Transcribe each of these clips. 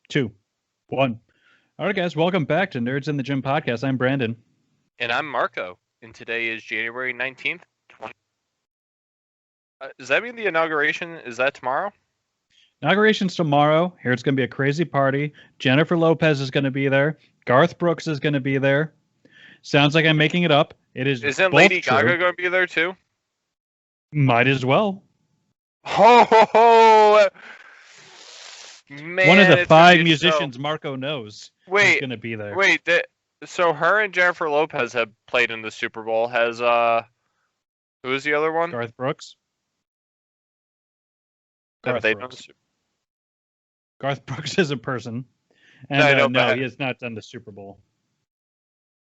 Two, one. All right, guys, welcome back to Nerds in the Gym podcast. I'm Brandon. And I'm Marco. And today is January 19th. Does that mean the inauguration is that tomorrow? Inauguration's tomorrow. Here it's going to be a crazy party. Jennifer Lopez is going to be there. Garth Brooks is going to be there. Sounds like I'm making it up. It is. Isn't both Lady true. Gaga going to be there too? Might as well. Ho ho ho! Man, one of the it's gonna 5 be musicians Marco knows is Wait, going to be there. wait. So her and Jennifer Lopez have played in the Super Bowl. Has who is the other one? Garth Brooks. Have they Brooks. done Garth Brooks is a person, and I know, no, but- he has not done the Super Bowl.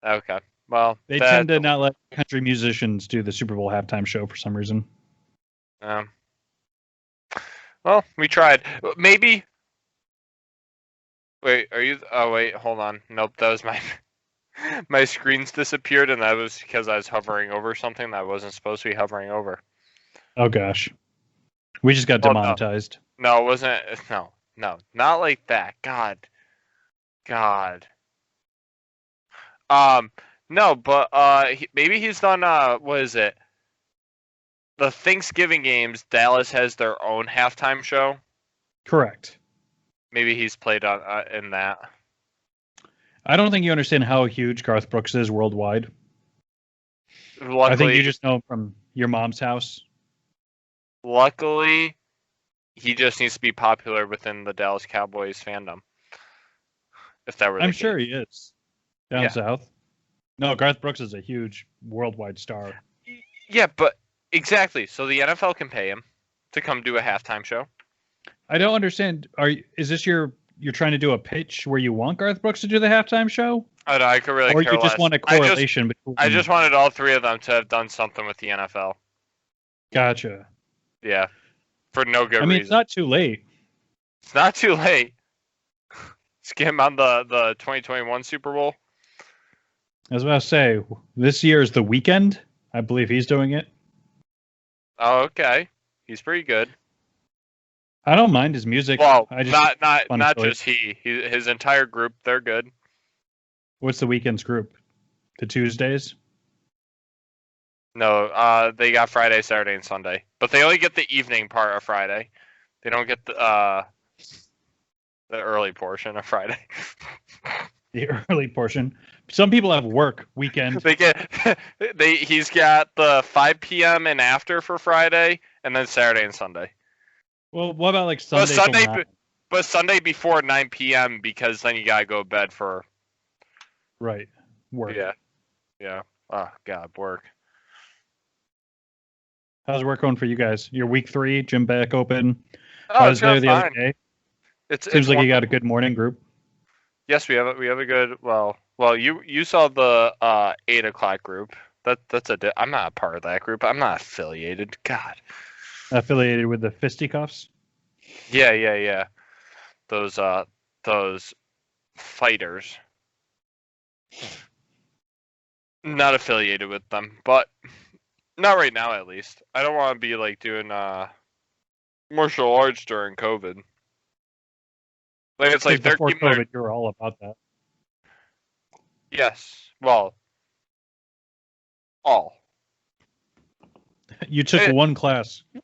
Okay. Well, They tend to not let country musicians do the Super Bowl halftime show for some reason. Well, we tried. Maybe. Wait, are you? Oh wait, hold on. Nope, that was my my screens disappeared, and that was because I was hovering over something that I wasn't supposed to be hovering over. Oh gosh, we just got demonetized. No, it wasn't. No, not like that. God. No, but maybe he's done. What is it? The Thanksgiving games. Dallas has their own halftime show. Correct. Maybe he's played on in that. I don't think you understand how huge Garth Brooks is worldwide. Luckily, I think you just know him from your mom's house. Luckily, he just needs to be popular within the Dallas Cowboys fandom. If that were, I'm sure he is down Yeah. south. No, Garth Brooks is a huge worldwide star. Yeah, but exactly. So the NFL can pay him to come do a halftime show. I don't understand. Is this you're trying to do a pitch where you want Garth Brooks to do the halftime show? I know, I could really Or care you just less. want a correlation between... I just wanted all three of them to have done something with the NFL. Gotcha. Yeah, for no good I mean, reason. it's not too late. It's not too late. Let's get him on the 2021 Super Bowl. I was about to say, this year is The Weeknd. I believe he's doing it. Oh, okay. He's pretty good. I don't mind his music. Well, I just not just his entire group. They're good. What's The Weeknd's group? The Tuesdays? No, they got Friday, Saturday, and Sunday, but they only get the evening part of Friday. They don't get the early portion of Friday. The early portion. Some people have work weekend. He's got the 5 p.m. and after for Friday, and then Saturday and Sunday. Well, what about like Sunday? But Sunday before 9 p.m. because then you gotta go to bed for. Right. Work. Yeah. Oh God, work. How's work going for you guys? Your week 3, gym back open. Oh, I it's was there going the fine. other day. It's Seems like you got a wonderful. good morning group. Yes, we have a good. Well, you saw the 8 o'clock group. I'm not a part of that group. I'm not affiliated. God. Affiliated with the fisticuffs. Yeah. Those fighters. Not affiliated with them, but not right now at least. I don't want to be like doing martial arts during COVID. Like it's like they're before keeping COVID, you were all about that. Yes. Well, all. You took one class. What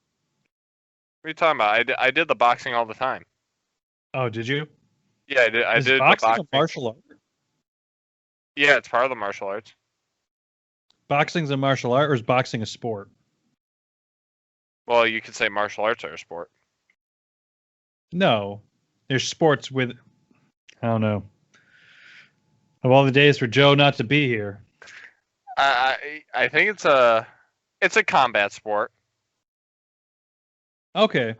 are you talking about? I did the boxing all the time. Oh, did you? Yeah, I did. I Is did boxing the boxing. a martial art? Yeah, it's part of the martial arts. Boxing's a martial art, or is boxing a sport? Well, you could say martial arts are a sport. No. There's sports with... I don't know. Of all the days for Joe not to be here. I think it's a combat sport. Okay.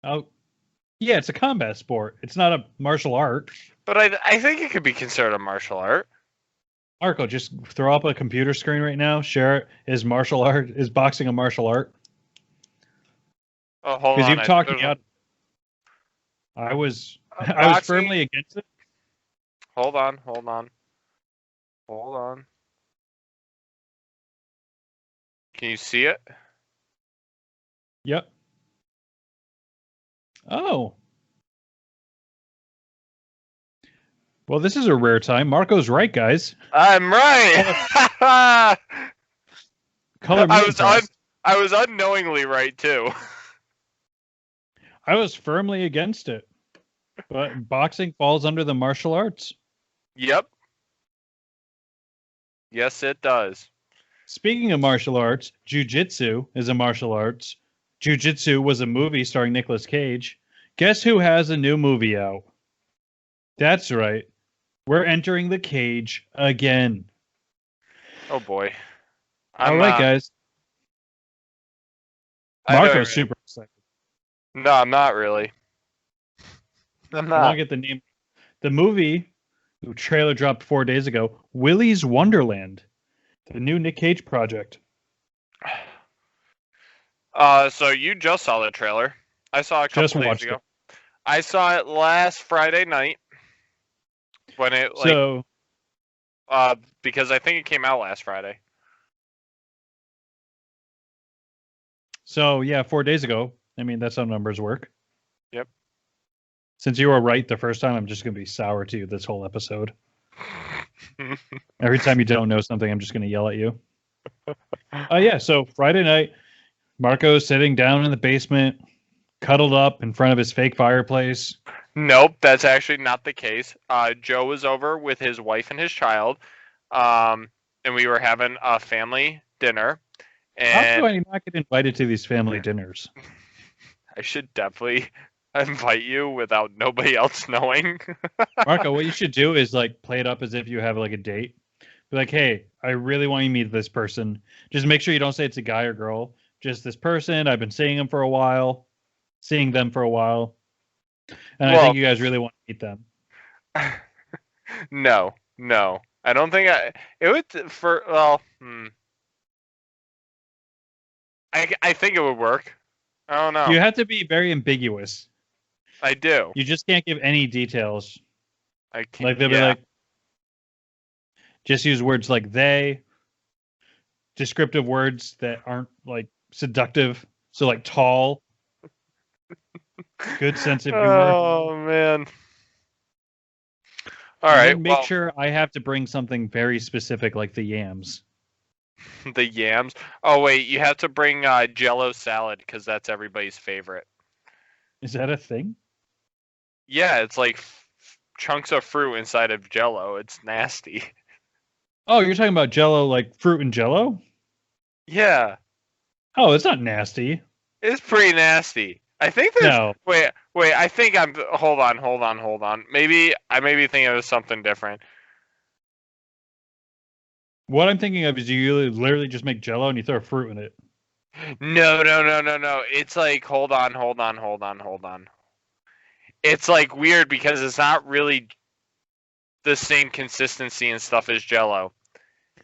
Oh, yeah, it's a combat sport. It's not a martial art. But I think it could be considered a martial art. Marco, just throw up a computer screen right now. Share it. Is boxing a martial art? Oh, hold on. Because you've talked me out. I was firmly against it. Hold on. Can you see it? Yep. Oh. Well, this is a rare time. Marco's right, guys. I'm right. Color me impressed. I was unknowingly right too. I was firmly against it, but boxing falls under the martial arts. Yep. Yes, it does. Speaking of martial arts, Jiu-Jitsu is a martial arts. Jiu-Jitsu was a movie starring Nicolas Cage. Guess who has a new movie out? That's right. We're entering the cage again. Oh boy. All right, guys. Marco's super excited. No, I'm not really. I'm not. I want to get the name. The movie, the trailer dropped 4 days ago. Willy's Wonderland, the new Nick Cage project. So you just saw the trailer. I saw it a couple days ago. I saw it last Friday night when it because I think it came out last Friday. So yeah, 4 days ago. I mean, that's how numbers work. Yep. Since you were right the first time, I'm just gonna be sour to you this whole episode. Every time you don't know something, I'm just gonna yell at you. Yeah. So Friday night, Marco's sitting down in the basement, cuddled up in front of his fake fireplace. Nope, that's actually not the case. Joe was over with his wife and his child, and we were having a family dinner. And how do I not get invited to these family dinners? I should definitely invite you without nobody else knowing. Marco, what you should do is like play it up as if you have like a date. Be like, hey, I really want you to meet this person. Just make sure you don't say it's a guy or girl. Just this person. I've been seeing them for a while. And I think you guys really want to meet them. No. I don't think it would I think it would work. I don't know. You have to be very ambiguous. I do. You just can't give any details. I can't. Like they'll be like, just use words like they, descriptive words that aren't like seductive. So like tall, good sense of humor. Oh man. All right. Make sure I have to bring something very specific, like the yams. The yams. Oh wait, you have to bring Jello salad because that's everybody's favorite. Is that a thing? Yeah, it's like chunks of fruit inside of Jello. It's nasty. Oh, you're talking about Jello, like fruit and Jello? Yeah. Oh, it's not nasty. It's pretty nasty. I think there's. No. Wait. I think I'm. Hold on. Maybe I may be thinking of something different. What I'm thinking of is you literally just make Jello and you throw fruit in it. No. It's like hold on. It's like weird because it's not really the same consistency and stuff as Jello.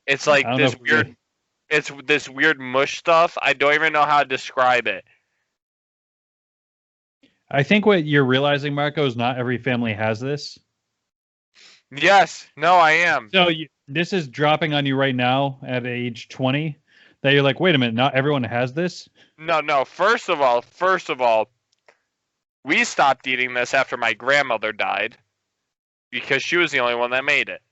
It's like this weird. It's this weird mush stuff. I don't even know how to describe it. I think what you're realizing, Marco, is not every family has this. Yes. No, I am. So this is dropping on you right now at age 20 that you're like, wait a minute, not everyone has this? No. First of all, we stopped eating this after my grandmother died because she was the only one that made it.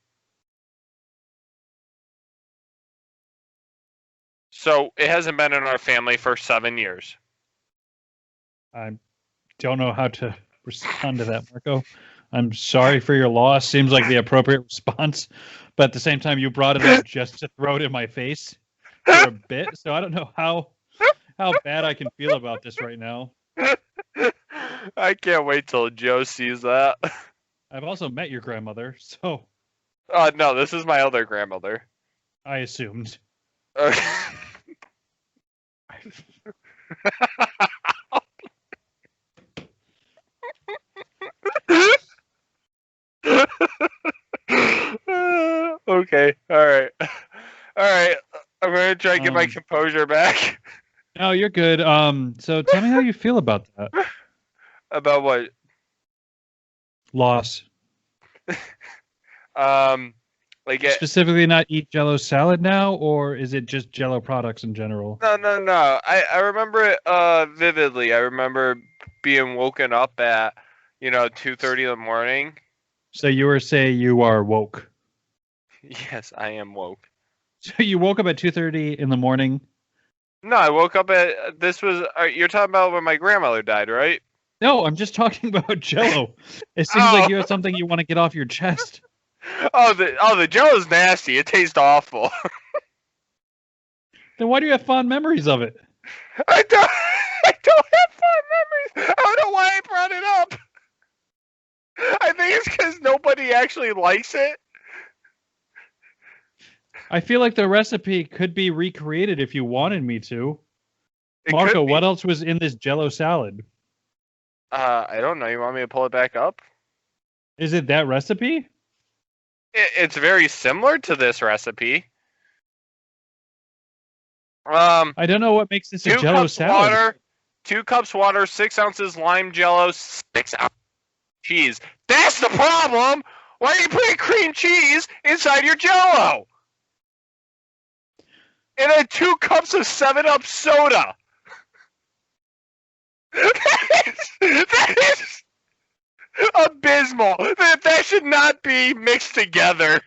So it hasn't been in our family for 7 years. I don't know how to respond to that, Marco. I'm sorry for your loss. Seems like the appropriate response. But at the same time, you brought it up just to throw it in my face for a bit. So I don't know how bad I can feel about this right now. I can't wait till Joe sees that. I've also met your grandmother, so. No, this is my other grandmother. I assumed. Okay, all right. I'm gonna try and get my composure back. No, you're good. So tell me how you feel about that. About what? Loss. Like specifically not eat Jello salad now, or is it just Jello products in general? No. I remember it vividly. I remember being woken up at 2:30 in the morning So you were saying you are woke. Yes, I am woke. So you woke up at 2:30 in the morning. No, I woke up at this was. You're talking about when my grandmother died, right? No, I'm just talking about Jello. It seems like Oh, you have something you want to get off your chest. the Jello's nasty. It tastes awful. Then why do you have fond memories of it? I don't. I don't have fond memories. I don't know why I brought it up. I think it's because nobody actually likes it. I feel like the recipe could be recreated if you wanted me to. It Marco, could be. what else was in this Jello salad? I don't know. You want me to pull it back up? Is it that recipe? It's very similar to this recipe. I don't know what makes this a Jello salad. Water, 2 cups water, 6 ounces lime Jello, 6 ounces cheese. That's the problem. Why are you putting cream cheese inside your Jello? And then 2 cups of 7-Up soda. That is abysmal. That should not be mixed together.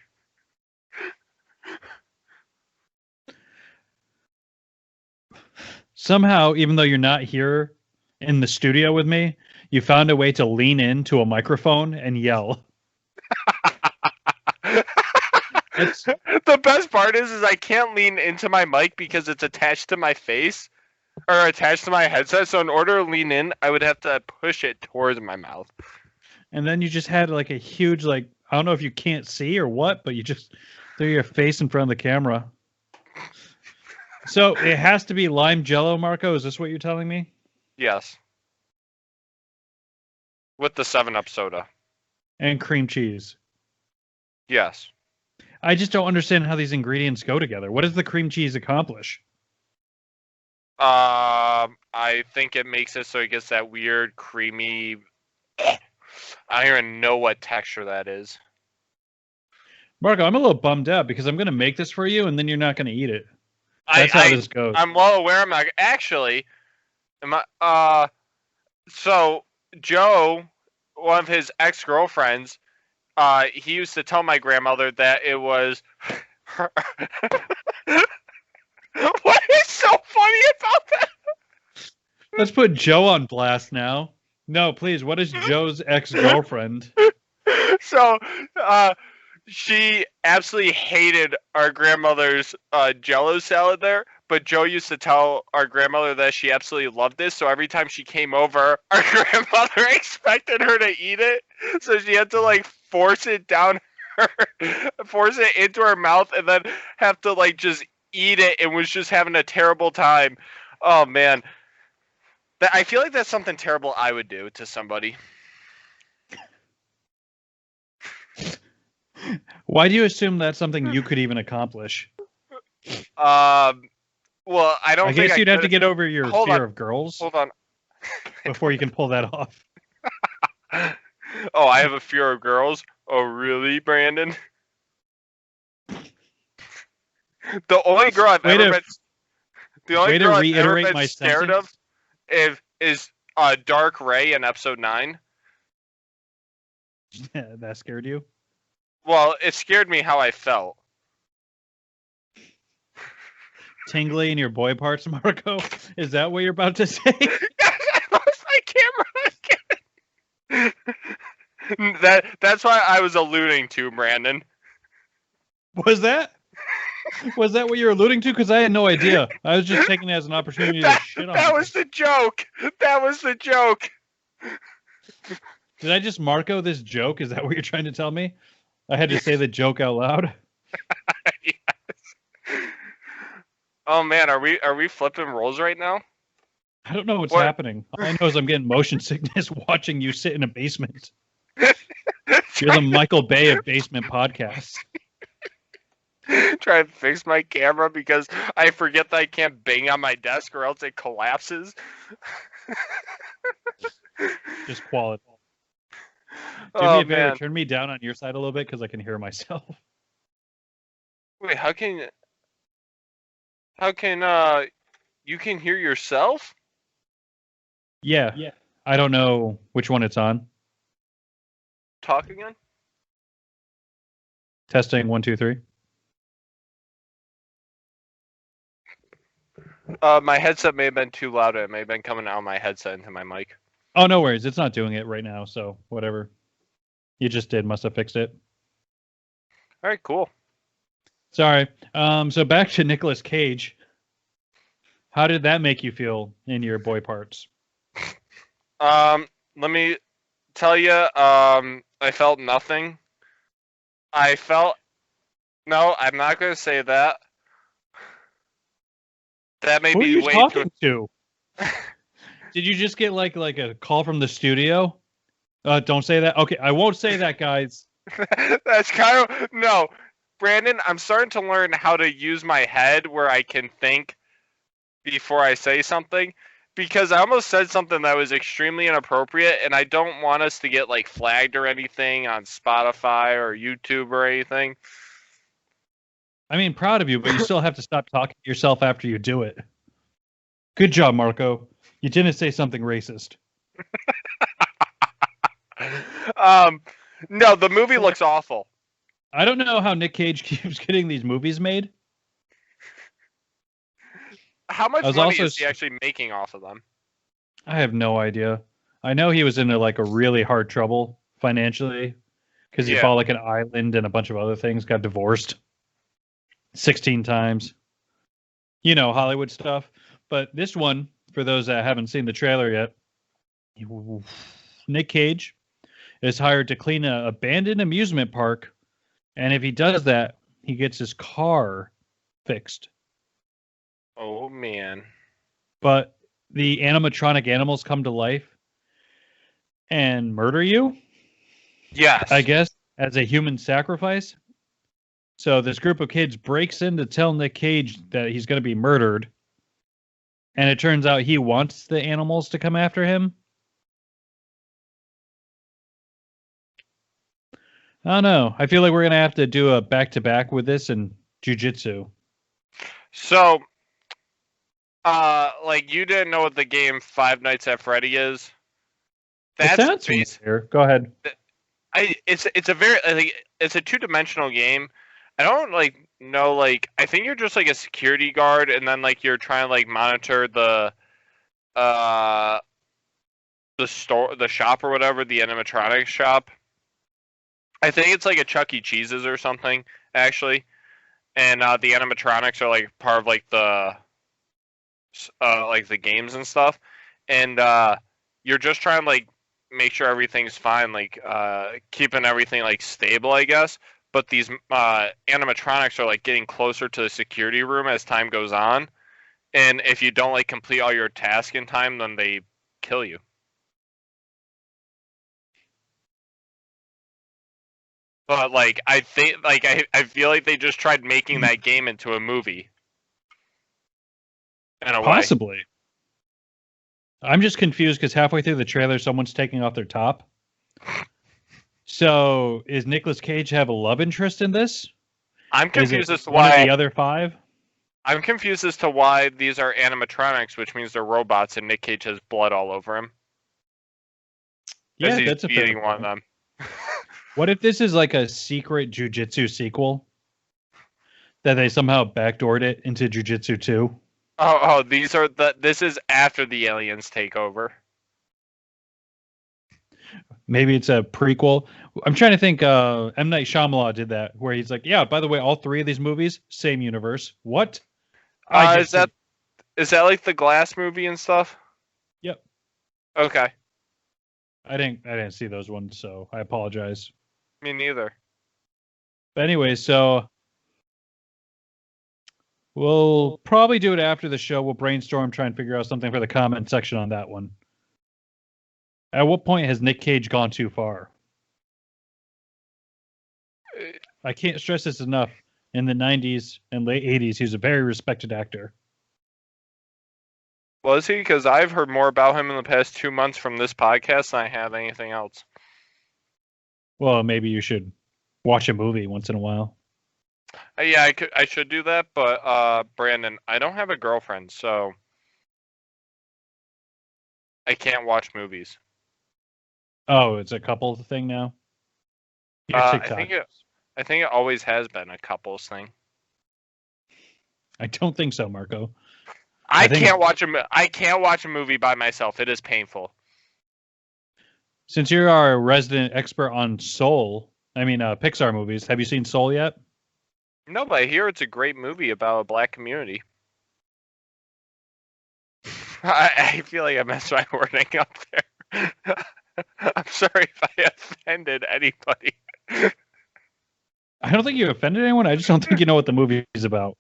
Somehow, even though you're not here in the studio with me, you found a way to lean into a microphone and yell. The best part is I can't lean into my mic because it's attached to my face or attached to my headset. So in order to lean in, I would have to push it towards my mouth. And then you just had like a huge, like, I don't know if you can't see or what, but you just threw your face in front of the camera. So it has to be lime Jello, Marco. Is this what you're telling me? Yes. With the 7-Up soda. And cream cheese. Yes. I just don't understand how these ingredients go together. What does the cream cheese accomplish? I think it makes it so it gets that weird creamy. I don't even know what texture that is. Marco, I'm a little bummed out because I'm going to make this for you and then you're not going to eat it. That's how this goes. I'm well aware. I'm not actually. So Joe, one of his ex-girlfriends, he used to tell my grandmother that it was. What is so funny about that? Let's put Joe on blast now. No, please. What is Joe's ex-girlfriend? So, she absolutely hated our grandmother's Jello salad there, but Joe used to tell our grandmother that she absolutely loved this. So every time she came over, our grandmother expected her to eat it, so she had to like force it down force it into her mouth, and then have to like just eat it, and was just having a terrible time. Oh man, I feel like that's something terrible I would do to somebody. Why do you assume that's something you could even accomplish? Well, I don't. I guess you'd have to get over your fear of girls. Hold on. Before you can pull that off. Oh, I have a fear of girls. Oh, really, Brandon? The only girl I've ever been. The only girl I've ever been scared of is Dark Ray in episode 9. That scared you? Well, it scared me how I felt. Tingly in your boy parts, Marco? Is that what you're about to say? I lost my camera. That's why I was alluding to, Brandon. Was that what you were alluding to? Because I had no idea. I was just taking it as an opportunity to shit on That was the joke. That was the joke. Did I just Marco this joke? Is that what you're trying to tell me? I had to say the joke out loud. Yes. Oh man, are we flipping roles right now? I don't know what's happening. All I know is I'm getting motion sickness watching you sit in a basement. You're the Michael Bay of basement podcasts. Try to fix my camera because I forget that I can't bang on my desk or else it collapses. Just quality. Do me a favor, turn me down on your side a little bit because I can hear myself. Wait, how can you can hear yourself? Yeah. I don't know which one it's on. Talk again? Testing 1, 2, 3. My headset may have been too loud. It may have been coming out of my headset into my mic. Oh, no worries. It's not doing it right now, so whatever. You just did. Must have fixed it. All right, cool. Sorry. So back to Nicolas Cage. How did that make you feel in your boy parts? Let me tell you, I felt nothing. No, I'm not going to say that. That may Who are be you way talking too. to? Did you just get like a call from the studio? Don't say that. Okay, I won't say that, guys. That's kind of no, Brandon. I'm starting to learn how to use my head where I can think before I say something, because I almost said something that was extremely inappropriate, and I don't want us to get like flagged or anything on Spotify or YouTube or anything. I mean, proud of you, but you still have to stop talking to yourself after you do it. Good job, Marco. You didn't say something racist. No, the movie looks awful. I don't know how Nick Cage keeps getting these movies made. How much money is he actually making off of them? I have no idea. I know he was in a really hard trouble financially because he bought like an island and a bunch of other things, got divorced 16 times. You know, Hollywood stuff. But this one, for those that haven't seen the trailer yet, Nick Cage is hired to clean an abandoned amusement park. And if he does that, he gets his car fixed. Oh, man. But the animatronic animals come to life and murder you? Yes. I guess, as a human sacrifice. So this group of kids breaks in to tell Nick Cage that he's going to be murdered. And it turns out he wants the animals to come after him. I don't know. I feel like we're going to have to do a back-to-back with this and jiu-jitsu. So, like, you didn't know what the game Five Nights at Freddy is? That sounds familiar. Go ahead. It's a two-dimensional game. I don't know, I think you're just like a security guard, and then like you're trying to like monitor the store, the shop or whatever, the animatronics shop. I think it's like a Chuck E. Cheese's or something, actually. And the animatronics are like part of like the games and stuff. And you're just trying to like make sure everything's fine, like keeping everything like stable, I guess. But these animatronics are like getting closer to the security room as time goes on. And if you don't like complete all your tasks in time, then they kill you. But like I think like I feel like they just tried making that game into a movie. In a Possibly. Way. I'm just confused because halfway through the trailer, someone's taking off their top. So is Nicolas Cage have a love interest in this? I'm confused as to why the other five. I'm confused as to why these are animatronics, which means they're robots, and Nick Cage has blood all over him. Yeah, that's beating one of them. What if this is like a secret Jiu-Jitsu sequel? That they somehow backdoored it into Jiu-Jitsu 2? Oh, this is after the aliens take over. Maybe it's a prequel. I'm trying to think. M. Night Shyamalan did that, where he's like, "Yeah, by the way, all three of these movies, same universe." What? Is that like the Glass movie and stuff? Yep. Okay. I didn't see those ones, so I apologize. Me neither. But anyway, so we'll probably do it after the show. We'll brainstorm, try and figure out something for the comment section on that one. At what point has Nick Cage gone too far? I can't stress this enough. In the 90s and late 80s, he was a very respected actor. Was he? Because I've heard more about him in the past 2 months from this podcast than I have anything else. Well, maybe you should watch a movie once in a while. Yeah, I should do that, but Brandon, I don't have a girlfriend, so I can't watch movies. Oh, it's a couple thing now? I think I think it always has been a couples thing. I don't think so, Marco. I think- can't watch I can't watch a movie by myself. It is painful. Since you're our resident expert on Pixar movies, have you seen Soul yet? No, but I hear it's a great movie about a black community. I feel like I messed my wording up there. I'm sorry if I offended anybody. I don't think you offended anyone. I just don't think you know what the movie is about.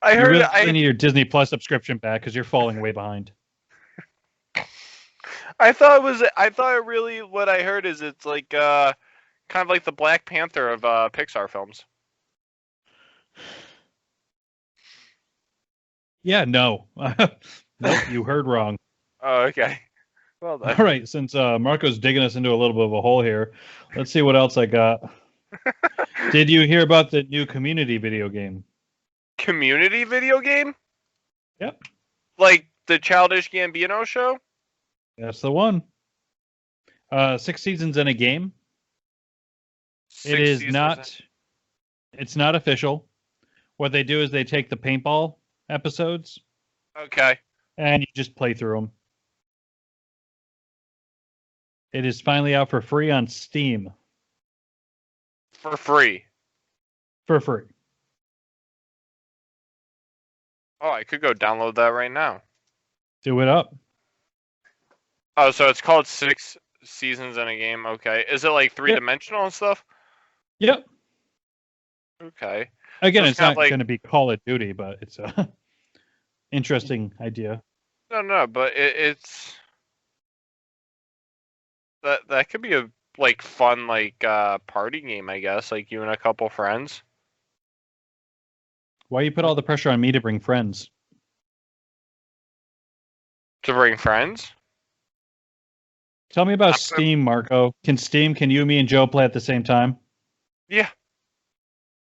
I You heard really need your Disney Plus subscription back because you're falling way behind. I thought really what I heard is it's like kind of like the Black Panther of Pixar films. Yeah, no. Nope, you heard wrong. Oh, okay. Well done. All right, since Marco's digging us into a little bit of a hole here, let's see what else I got. Did you hear about the new Community video game? Community video game? Yep. Like the Childish Gambino show? That's the one. 6 seasons in a game. It's not official. What they do is they take the paintball episodes. Okay. And you just play through them. It is finally out for free on Steam. For free. For free. Oh, I could go download that right now. Do it up. Oh, so it's called 6 seasons in a game. Okay. Is it like 3-dimensional and stuff? Yep. Okay. Again, So it's not like... going to be Call of Duty, but it's a interesting idea. No, but it's that could be a like fun party game, I guess, like you and a couple friends. Why you put all the pressure on me to bring friends? To bring friends? Tell me about Steam, Marco. Can you, me, and Joe play at the same time? Yeah.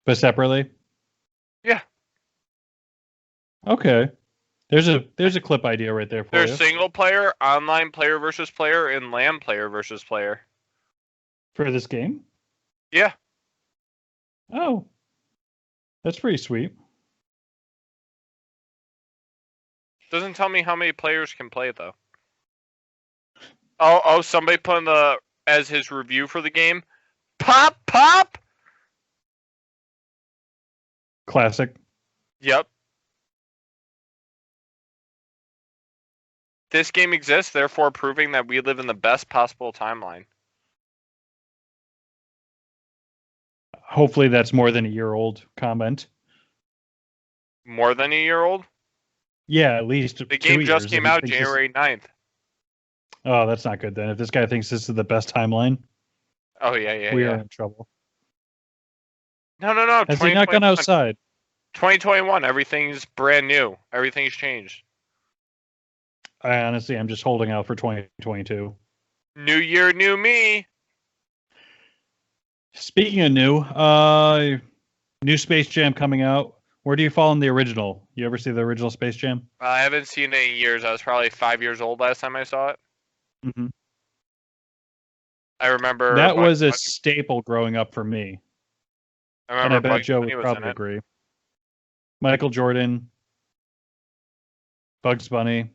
But separately? Yeah. Okay. There's a clip idea right there for you. There's single player, online player versus player, and LAN player versus player. For this game? Yeah. Oh. That's pretty sweet. Doesn't tell me how many players can play though. Oh, somebody put in as his review for the game. Pop. Classic. Yep. This game exists, therefore proving that we live in the best possible timeline. Hopefully that's more than a year old comment. More than a year old? Yeah, at least the game just came out January 9th. Oh, that's not good then. If this guy thinks this is the best timeline. Oh, yeah. We are in trouble. No. Has he not gone outside? 2021, everything's brand new. Everything's changed. I'm just holding out for 2022. New year, new me. Speaking of new Space Jam coming out. Where do you fall in the original? You ever see the original Space Jam? I haven't seen it in years. I was probably 5 years old last time I saw it. Mm-hmm. I remember that was a staple growing up for me. And I bet Joe would probably agree. Michael Jordan, Bugs Bunny.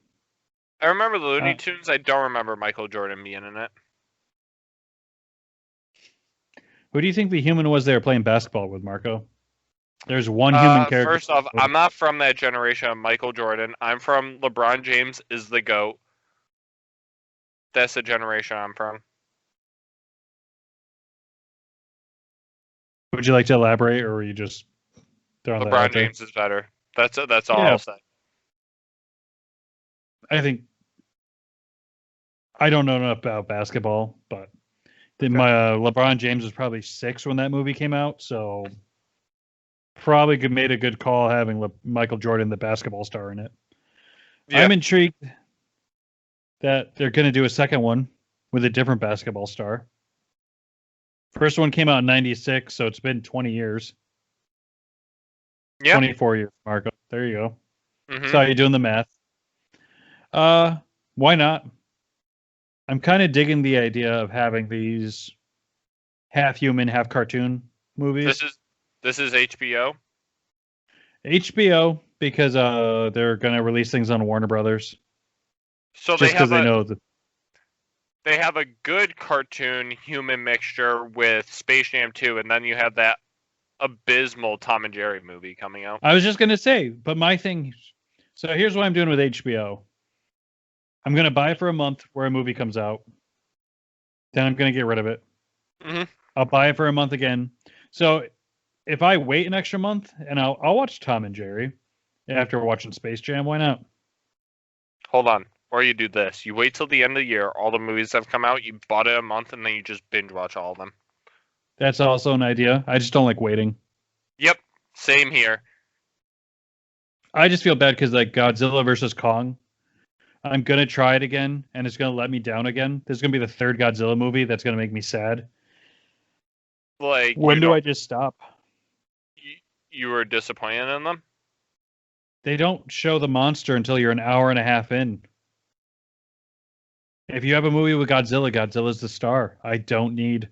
I remember the Looney Tunes. I don't remember Michael Jordan being in it. Who do you think the human was they were playing basketball with, Marco? There's one human character. First off, I'm not from that generation of Michael Jordan. I'm from LeBron James is the GOAT. That's the generation I'm from. Would you like to elaborate, or were you just throwing that out there? LeBron James is better. That's all I'll say. I think I don't know enough about basketball, but LeBron James was probably 6 when that movie came out, so probably made a good call having Michael Jordan, the basketball star, in it. Yeah. I'm intrigued that they're going to do a second one with a different basketball star. First one came out in 96, so it's been 20 years. Yeah. 24 years, Marco. There you go. Mm-hmm. So you're doing the math. Why not? I'm kind of digging the idea of having these half human, half cartoon movies. This is HBO. HBO because they're gonna release things on Warner Brothers So just because they know that. they have a good cartoon human mixture with Space Jam 2, and then you have that abysmal Tom and Jerry movie coming out. I was just gonna say, but my thing. So here's what I'm doing with HBO. I'm gonna buy it for a month where a movie comes out. Then I'm gonna get rid of it. Mm-hmm. I'll buy it for a month again. So if I wait an extra month and I'll watch Tom and Jerry after watching Space Jam, why not? Hold on. Or you do this. You wait till the end of the year, all the movies have come out, you bought it a month, and then you just binge watch all of them. That's also an idea. I just don't like waiting. Yep. Same here. I just feel bad because like Godzilla versus Kong, I'm gonna try it again, and it's gonna let me down again. This is gonna be the third Godzilla movie that's gonna make me sad. Like, when do I just stop? You were disappointed in them? They don't show the monster until you're an hour and a half in. If you have a movie with Godzilla, Godzilla's the star. I don't need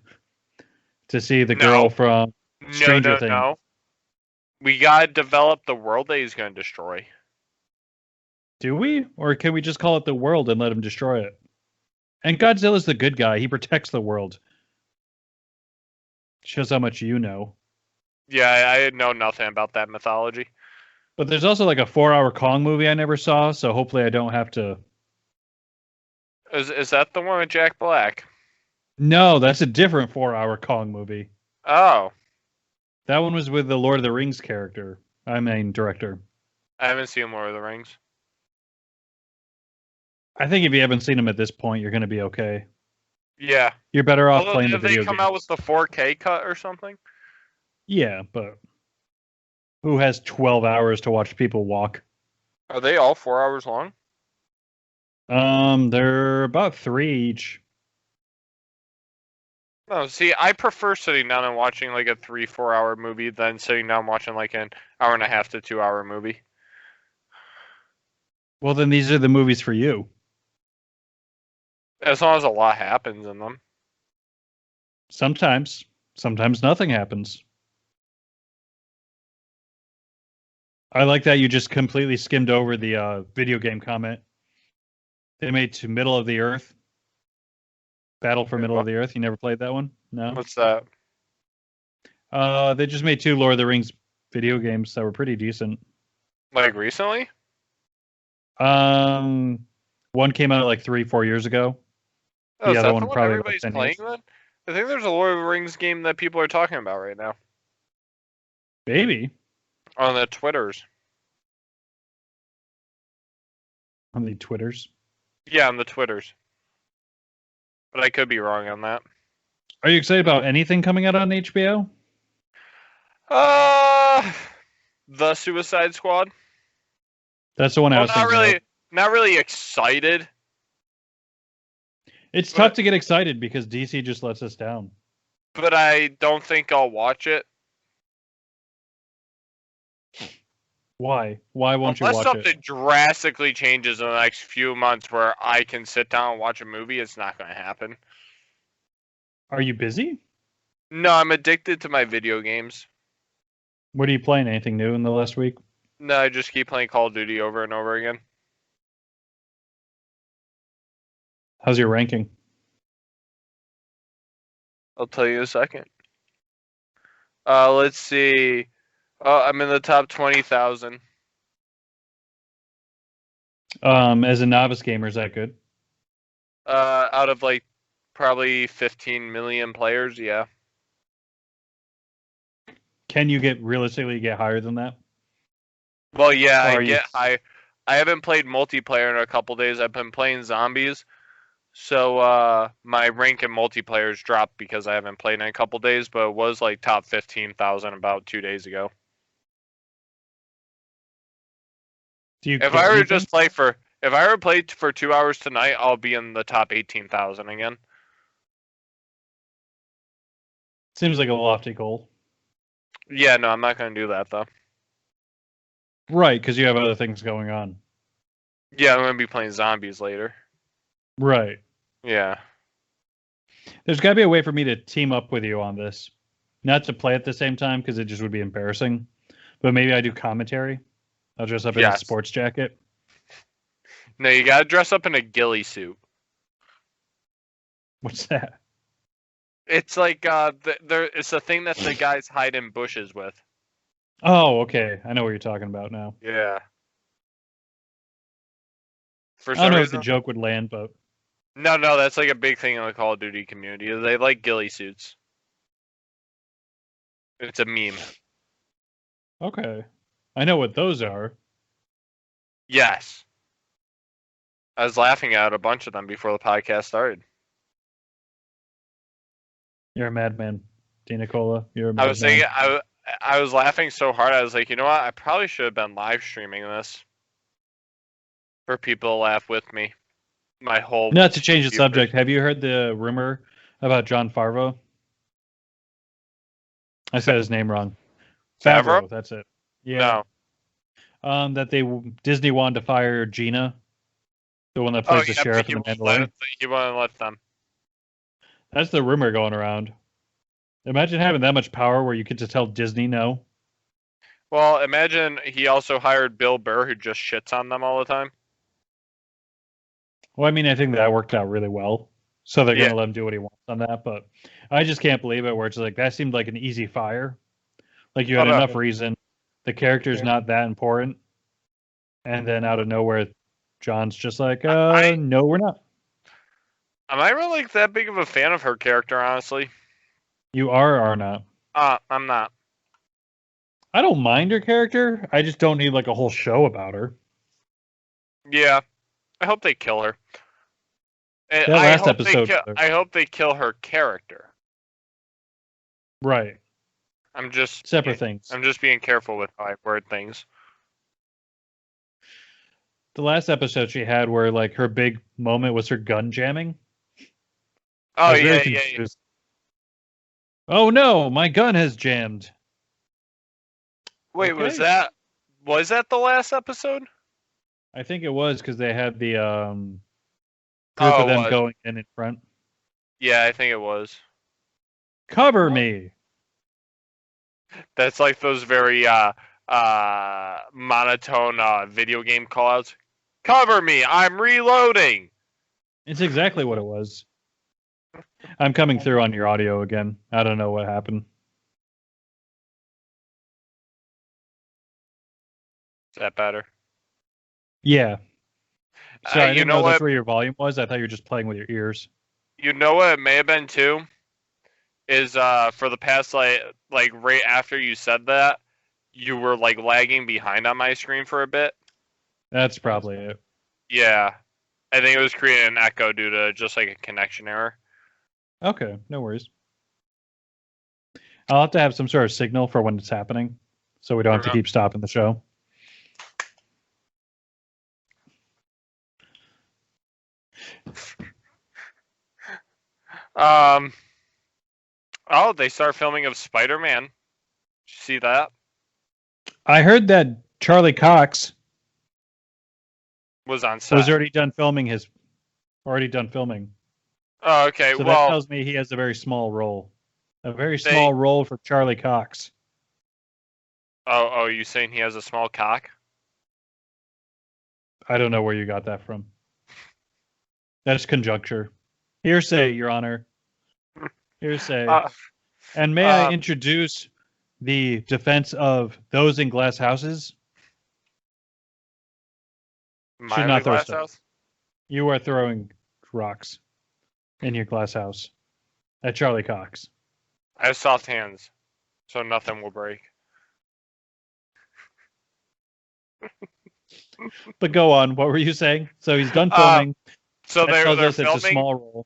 to see the girl from Stranger Things. No. We gotta develop the world that he's gonna destroy. Do we? Or can we just call it the world and let him destroy it? And Godzilla's the good guy. He protects the world. Shows how much you know. Yeah, I know nothing about that mythology. But there's also like a 4-hour Kong movie I never saw, so hopefully I don't have to. Is that the one with Jack Black? No, that's a different 4-hour Kong movie. Oh. That one was with the Lord of the Rings character. I mean, director. I haven't seen Lord of the Rings. I think if you haven't seen them at this point, you're going to be okay. Yeah. You're better off playing the video game. Did they come out with the 4K cut or something? Yeah, but who has 12 hours to watch people walk? Are they all 4 hours long? They're about 3 each. No, see, I prefer sitting down and watching like a 3-4 hour movie than sitting down watching like an hour and a half to 2 hour movie. Well, then these are the movies for you. As long as a lot happens in them. Sometimes nothing happens. I like that you just completely skimmed over the video game comment. They made to Middle of the Earth. Battle for Middle of the Earth. You never played that one? No? What's that? They just made 2 Lord of the Rings video games that were pretty decent. Like recently? One came out like 3-4 years ago. Oh, the other one probably everybody's playing then? I think there's a Lord of the Rings game that people are talking about right now. Maybe. On the Twitters. On the Twitters? Yeah, on the Twitters. But I could be wrong on that. Are you excited about anything coming out on HBO? The Suicide Squad. That's the one I was thinking. Not really excited. It's tough to get excited because DC just lets us down. But I don't think I'll watch it. Why? Why won't you watch it? Unless something drastically changes in the next few months where I can sit down and watch a movie, it's not going to happen. Are you busy? No, I'm addicted to my video games. What are you playing? Anything new in the last week? No, I just keep playing Call of Duty over and over again. How's your ranking? I'll tell you in a second. Let's see. I'm in the top 20,000. As a novice gamer, is that good? Out of like probably 15 million players, yeah. Can you realistically get higher than that? Well, yeah, I get high. I haven't played multiplayer in a couple days. I've been playing zombies. So my rank in multiplayer's dropped because I haven't played in a couple days, but it was like top 15,000 about 2 days ago. If I were played for 2 hours tonight, I'll be in the top 18,000 again. Seems like a lofty goal. Yeah, no, I'm not going to do that though. Right, because you have other things going on. Yeah, I'm going to be playing zombies later. Right. Yeah. There's got to be a way for me to team up with you on this. Not to play at the same time because it just would be embarrassing. But maybe I do commentary. I'll dress up in a Yes. sports jacket. No, you gotta dress up in a ghillie suit. What's that? It's like it's a thing that the guys hide in bushes with. Oh, okay. I know what you're talking about now. Yeah. For I don't some know if the reason. joke would land, but No, that's like a big thing in the Call of Duty community. They like ghillie suits. It's a meme. okay. I know what those are. Yes. I was laughing at a bunch of them before the podcast started. You're a madman, Dina-Cola. You're a I was saying madman. I was laughing so hard. I was like, you know what? I probably should have been live streaming this for people to laugh with me. My whole Not to change the viewers. subject, have you heard the rumor about John Favreau? I said his name wrong. Favreau? Favreau, that's it. Yeah. No. That Disney wanted to fire Gina, the one that Oh plays the yeah, but sheriff in The Mandalorian. he wouldn't let them. That's the rumor going around. Imagine having that much power where you get to tell Disney no. Well, imagine he also hired Bill Burr, who just shits on them all the time. Well, I mean, I think that worked out really well. So they're going Yeah. to let him do what he wants on that. But I just can't believe it where it's like, that seemed like an easy fire. Like you had Oh, no. enough reason. The character's not that important. And then out of nowhere, John's just like, no, we're not. Am I really like that big of a fan of her character, honestly? You are not. I'm not. I don't mind her character. I just don't need like a whole show about her. Yeah. I hope they kill her. That last episode. I hope they kill her character. Right. I'm just separate things. I'm just being careful with how I word things. The last episode she had where like her big moment was her gun jamming. Oh yeah. Oh no, my gun has jammed. Wait, Okay. was that the last episode? I think it was because they had the group of them going in front. Yeah, I think it was. Cover me. That's like those very monotone video game callouts. Cover me, I'm reloading. It's exactly what it was. I'm coming through on your audio again. I don't know what happened. Is that better? Yeah. Sorry, I didn't know what? That's where your volume was. I thought you were just playing with your ears. You know what it may have been too? Is for the past like right after you said that, you were like lagging behind on my screen for a bit. That's probably it. Yeah. I think it was creating an echo due to just like a connection error. Okay, no worries. I'll have to have some sort of signal for when it's happening, so we don't have to keep stopping the show. Oh, they start filming of Spider-Man. Did you see that? I heard that Charlie Cox was on set. Was already done filming. Oh, okay. So well, that tells me he has a very small role. A very small role for Charlie Cox. Oh, you saying he has a small cock? I don't know where you got that from. That's conjecture. Hearsay, Your Honor. Hearsay. And may I introduce the defense of those in glass houses? Should not throw stuff. You are throwing rocks in your glass house at Charlie Cox. I have soft hands, so nothing will break. But go on. What were you saying? So he's done filming. So they're filming. It's a small role.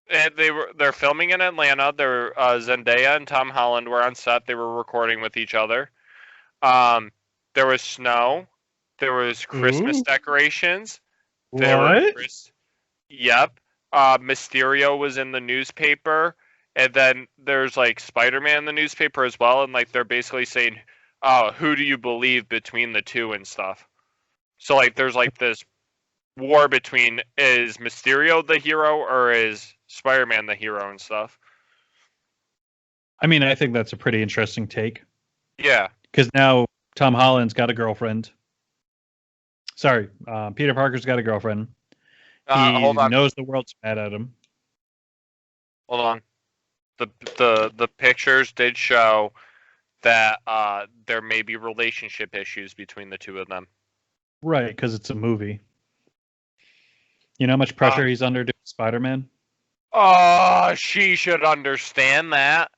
They're filming in Atlanta. Zendaya and Tom Holland were on set. They were recording with each other. There was snow. There was Christmas decorations. What? Yep. Mysterio was in the newspaper, and then there's like Spider-Man in the newspaper as well, and like they're basically saying, "Oh, who do you believe between the two and stuff?" So like there's like this war between is Mysterio the hero or is Spider-Man the hero and stuff. I mean, I think that's a pretty interesting take. Yeah. Because now Tom Holland's got a girlfriend. Sorry, Peter Parker's got a girlfriend. He Hold on. knows the world's mad at him. Hold on. The pictures did show that there may be relationship issues between the two of them. Right, because it's a movie. You know how much pressure he's under doing Spider-Man? Oh, she should understand that.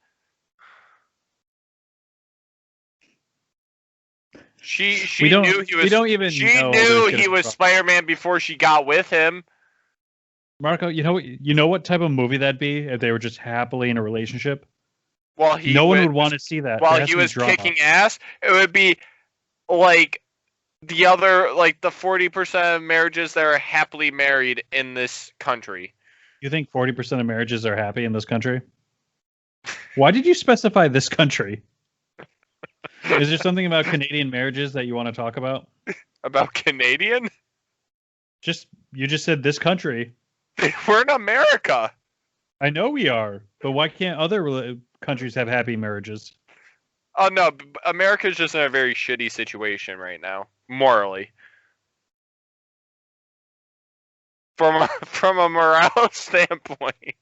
She knew he was. We don't even she know knew he was Spider-Man before she got with him. Marco, you know what type of movie that'd be if they were just happily in a relationship? Well, no one would want to see that. While he was kicking ass, it would be like the other, like the 40% of marriages that are happily married in this country. You think 40% of marriages are happy in this country? Why did you specify this country? Is there something about Canadian marriages that you want to talk about? About Canadian? You just said this country. We're in America. I know we are, but why can't other countries have happy marriages? Oh no, America's just in a very shitty situation right now, morally. From a morale standpoint.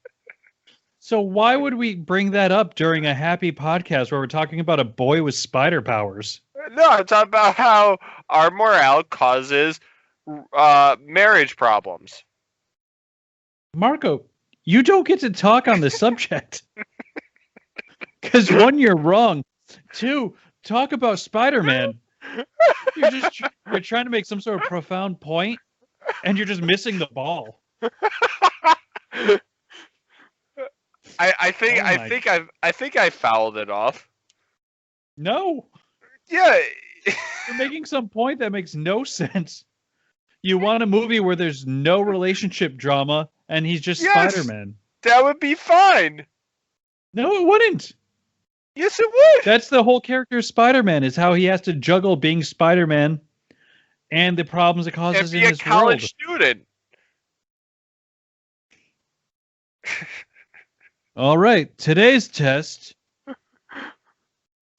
So why would we bring that up during a happy podcast where we're talking about a boy with spider powers? No, I'm talking about how our morale causes marriage problems. Marco, you don't get to talk on this subject. Because one, you're wrong. Two, talk about Spider-Man. You're trying to make some sort of profound point, and you're just missing the ball. I think I fouled it off. No. Yeah. You're making some point that makes no sense. You want a movie where there's no relationship drama and he's just Spider-Man. That would be fine. No, it wouldn't. Yes, it would. That's the whole character of Spider-Man, is how he has to juggle being Spider-Man and the problems it causes in his world. And be a college student. All right, today's test,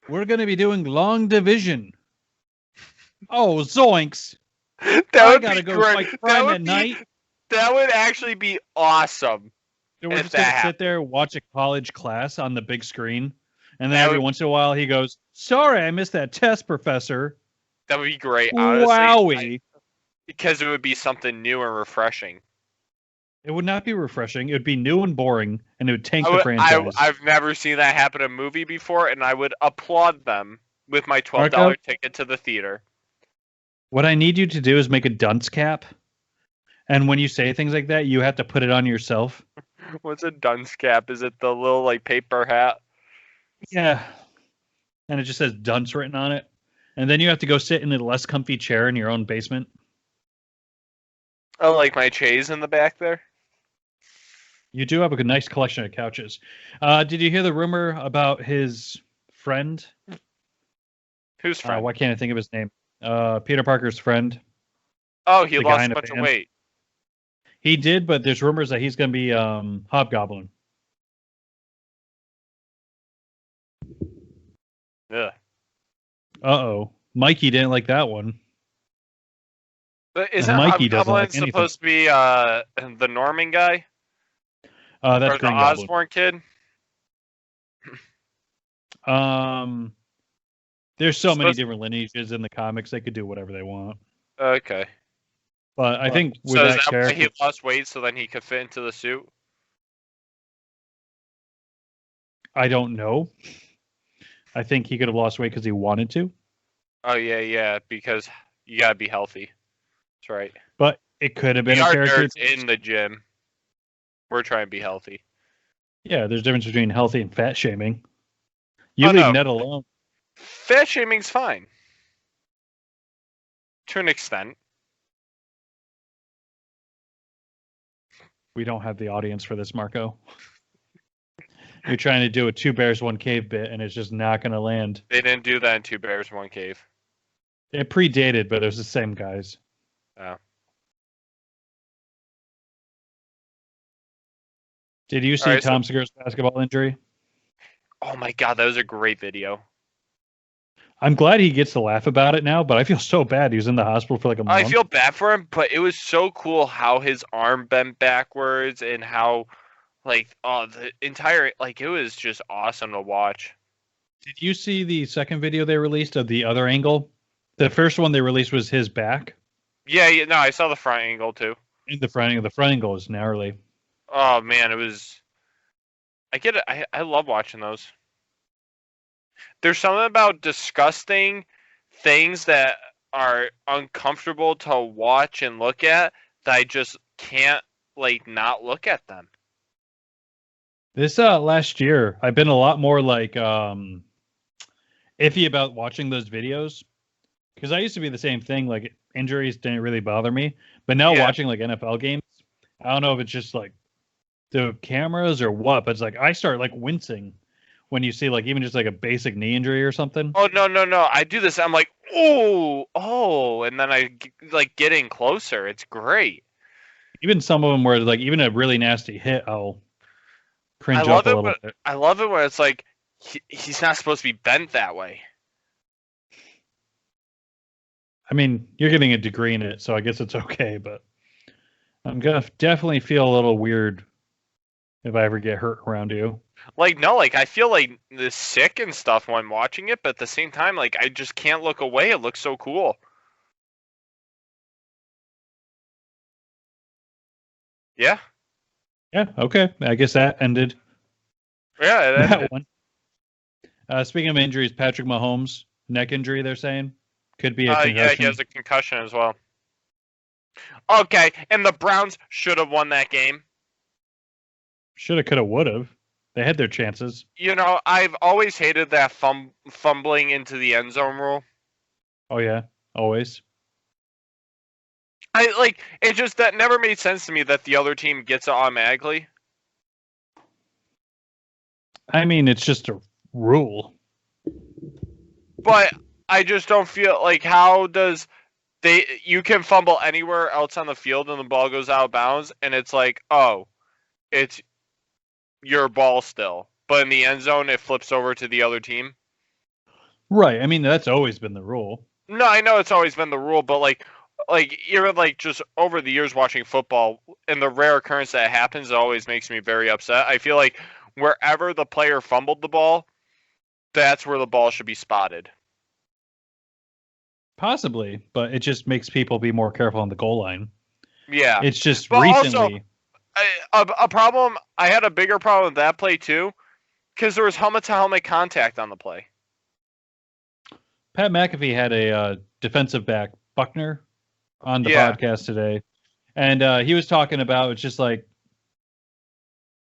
we're going to be doing long division. Oh, zoinks. I gotta go fight crime at night. That would actually be awesome. So we're just going to sit there, watch a college class on the big screen, and then every once in a while he goes, "Sorry, I missed that test, professor." That would be great, honestly. Wowie. Because it would be something new and refreshing. It would not be refreshing. It would be new and boring, and it would tank the franchise. I've never seen that happen in a movie before, and I would applaud them with my $12 ticket to the theater. What I need you to do is make a dunce cap. And when you say things like that, you have to put it on yourself. What's a dunce cap? Is it the little, like, paper hat? Yeah. And it just says dunce written on it. And then you have to go sit in a less comfy chair in your own basement. Oh, like my chaise in the back there? You do have a nice collection of couches. Did you hear the rumor about his friend? Whose friend? Why can't I think of his name? Peter Parker's friend. Oh, he lost a bunch of weight. He did, but there's rumors that he's going to be Hobgoblin. Yeah. Uh-oh. Mikey didn't like that one. But isn't Hobgoblin supposed to be the Norman guy? That's or Green the Goblin. Osborn kid? There's so many different lineages in the comics. They could do whatever they want. Okay. But I think with so that character, he lost weight so then he could fit into the suit? I don't know. I think he could have lost weight because he wanted to. Oh, yeah, because you gotta be healthy. That's right. But it could have been a character nerds in the gym. We're trying to be healthy. Yeah, there's a difference between healthy and fat shaming. You leave Ned alone. Fat shaming's fine. To an extent. We don't have the audience for this, Marco. You're trying to do a 2 Bears, 1 Cave bit, and it's just not going to land. They didn't do that in 2 Bears, 1 Cave. It predated, but it was the same guys. Oh. Did you see Tom Segura's basketball injury? Oh my god, that was a great video. I'm glad he gets to laugh about it now, but I feel so bad. He was in the hospital for like a I month. feel bad for him, but it was so cool how his arm bent backwards and how the entire it was just awesome to watch. Did you see the second video they released of the other angle? The first one they released was his back. Yeah, no, I saw the front angle too. In the front angle is gnarly. Oh man, it was. I get it. I love watching those. There's something about disgusting things that are uncomfortable to watch and look at that I just can't not look at them. This last year, I've been a lot more like iffy about watching those videos because I used to be the same thing. Like injuries didn't really bother me, but now Yeah. watching like NFL games, I don't know if it's just like the cameras or what, but it's like I start like wincing when you see like even just like a basic knee injury or something. Oh no! I do this. I'm like, oh, and then I get in closer. It's great. Even some of them where like even a really nasty hit, I'll I cringe love up a it. little bit. I love it when it's like he's not supposed to be bent that way. I mean, you're getting a degree in it, so I guess it's okay, but I'm gonna definitely feel a little weird if I ever get hurt around you. No, I feel this sick and stuff when watching it, but at the same time, I just can't look away. It looks so cool. Yeah. Yeah, okay. I guess that ended Yeah, it that ended. one. Speaking of injuries, Patrick Mahomes, neck injury, they're saying. Could be a concussion. Yeah, he has a concussion as well. Okay, and the Browns should have won that game. Shoulda, coulda, woulda. They had their chances. You know, I've always hated that fumbling into the end zone rule. Oh, yeah, always. It just that never made sense to me that the other team gets it automatically. I mean, it's just a rule. But I just don't feel how does you can fumble anywhere else on the field and the ball goes out of bounds and it's like, oh, it's your ball still. But in the end zone it flips over to the other team. Right. I mean, that's always been the rule. No, I know it's always been the rule, but even just over the years watching football, and the rare occurrence that happens, it always makes me very upset. I feel like wherever the player fumbled the ball, that's where the ball should be spotted. Possibly, but it just makes people be more careful on the goal line. Yeah. It's just But recently. Also, a problem, I had a bigger problem with that play too, because there was helmet-to-helmet contact on the play. Pat McAfee had a defensive back, Buckner, on the Yeah. podcast today. And he was talking about it's just like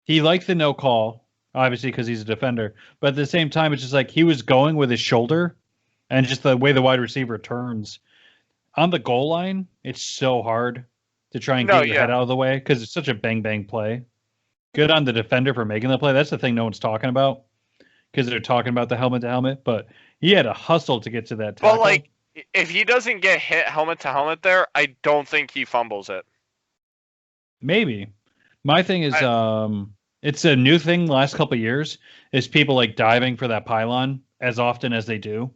he liked the no call, obviously, because he's a defender. But at the same time, it's just like he was going with his shoulder and just the way the wide receiver turns. On the goal line, it's so hard to try and get your head out of the way because it's such a bang-bang play. Good on the defender for making the play. That's the thing no one's talking about because they're talking about the helmet-to-helmet. But he had a hustle to get to that tackle. But, if he doesn't get hit helmet-to-helmet there, I don't think he fumbles it. Maybe. My thing is, it's a new thing the last couple of years, is people diving for that pylon as often as they do.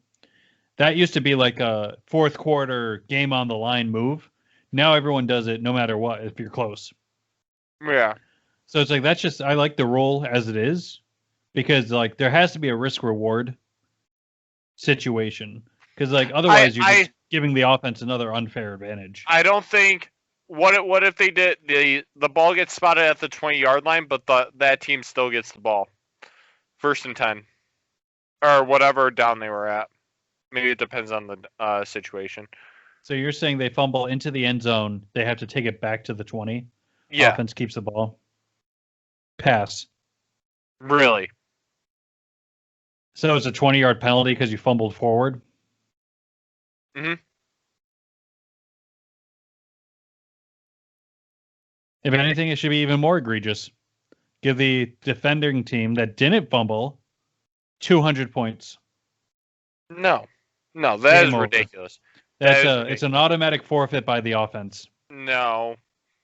That used to be like a fourth quarter game on the line move. Now everyone does it no matter what if you're close. Yeah. So it's that's just, I like the rule as it is because there has to be a risk reward situation because otherwise you're just giving the offense another unfair advantage. I don't think. What if they did the ball gets spotted at the 20-yard line, but that team still gets the ball, 1st and 10, or whatever down they were at. Maybe it depends on the situation. So you're saying they fumble into the end zone, they have to take it back to the 20. Yeah. Offense keeps the ball. Pass. Really? So it's a 20-yard penalty because you fumbled forward? Mm-hmm. If anything, it should be even more egregious. Give the defending team that didn't fumble 200 points. No, that is ridiculous. It's an automatic forfeit by the offense. No.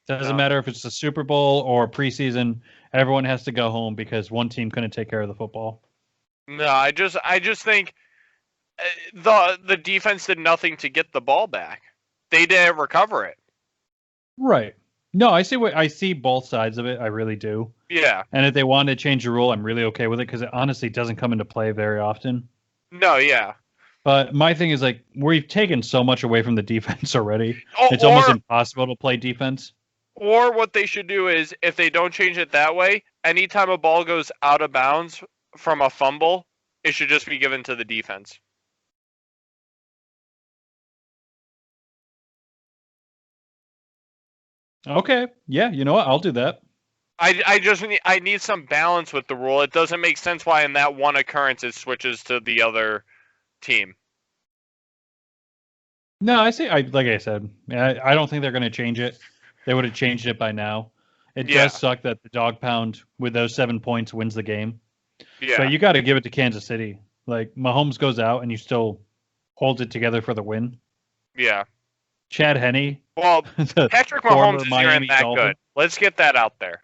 Doesn't matter if it's the Super Bowl or preseason. Everyone has to go home because one team couldn't take care of the football. No, I just think the defense did nothing to get the ball back. They didn't recover it. Right. No, I see both sides of it. I really do. Yeah. And if they want to change the rule, I'm really okay with it because it honestly doesn't come into play very often. No, yeah. But my thing is like we've taken so much away from the defense already. It's almost Or impossible to play defense. or what they should do is if they don't change it that way, anytime a ball goes out of bounds from a fumble, it should just be given to the defense. Okay. Yeah, you know what? I'll do that. I need some balance with the rule. It doesn't make sense why in that one occurrence it switches to the other team. No, I see. Like I said, I don't think they're going to change it. They would have changed it by now. It Yeah. does suck that the dog pound with those 7 points wins the game. Yeah. But you got to give it to Kansas City. Like Mahomes goes out and you still hold it together for the win. Yeah. Chad Henne, Well, the Patrick former Mahomes Miami isn't that Dolphin. good. Let's get that out there.